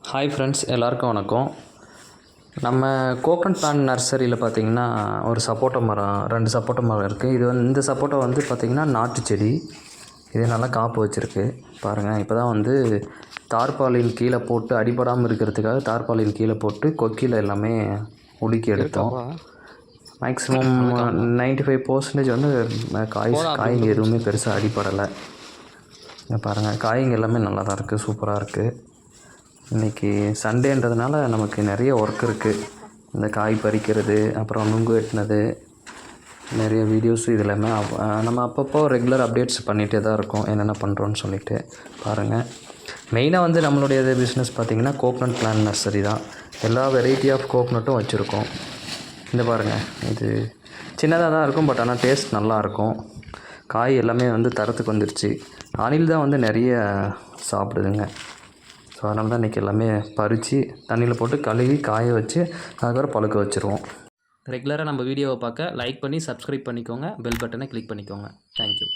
Hi friends, எல்லாருக்கும் வணக்கம். நம்ம கோகனட் பிளான்ட் நர்சரியில் பார்த்திங்கன்னா ஒரு சப்போட்டா மரம், 2 சப்போட்டா மரம் இருக்குது. இந்த சப்போட்டா வந்து பார்த்திங்கன்னா நாட்டு செடி. இது நல்லா காப்பு வச்சுருக்கு பாருங்கள். இப்போ தான் வந்து தார்பாலின் கீழே போட்டு அடிபடாமல் இருக்கிறதுக்காக தார்பாலின் கீழே போட்டு கொக்கியில் எல்லாமே உலுக்கி எடுத்தோம். மேக்ஸிமம் 95% வந்து காய்ங்க எதுவுமே பெருசாக அடிபடலை. பாருங்கள், காய்ங்க எல்லாமே நல்லா தான் இருக்குது, சூப்பராக இருக்குது. இன்றைக்கி சண்டேன்றதுனால நமக்கு நிறைய ஒர்க் இருக்குது. இந்த காய் பறிக்கிறது, அப்புறம் நுங்கு வெட்டினது, நிறைய வீடியோஸ் இது எல்லாமே நம்ம அப்பப்போ ரெகுலர் அப்டேட்ஸ் பண்ணிகிட்டே தான் இருக்கோம், என்னென்ன பண்ணுறோன்னு சொல்லிவிட்டு. பாருங்கள், மெயினாக வந்து நம்மளுடைய பிஸ்னஸ் பார்த்திங்கன்னா கோகனட் பிளான்ட் நர்சரி தான். எல்லா வெரைட்டி ஆஃப் கோகனட்டும் வச்சுருக்கோம். இந்த பாருங்கள், இது சின்னதாக தான் இருக்கும், பட் ஆனால் டேஸ்ட் நல்லாயிருக்கும். காய் எல்லாமே வந்து தரத்துக்கு வந்துருச்சு. அணில் தான் வந்து நிறைய சாப்பிடுதுங்க. ஸோ அதனால தான் இன்றைக்கி எல்லாமே பறித்து தண்ணியில் போட்டு கழுவி காய வச்சு அதுக்கப்புறம் பழுக்க வச்சுருவோம். ரெகுலராக நம்ம வீடியோவை பார்க்க லைக் பண்ணி சப்ஸ்கிரைப் பண்ணிக்கோங்க, பெல் பட்டனை கிளிக் பண்ணிக்கோங்க. தேங்க்யூ.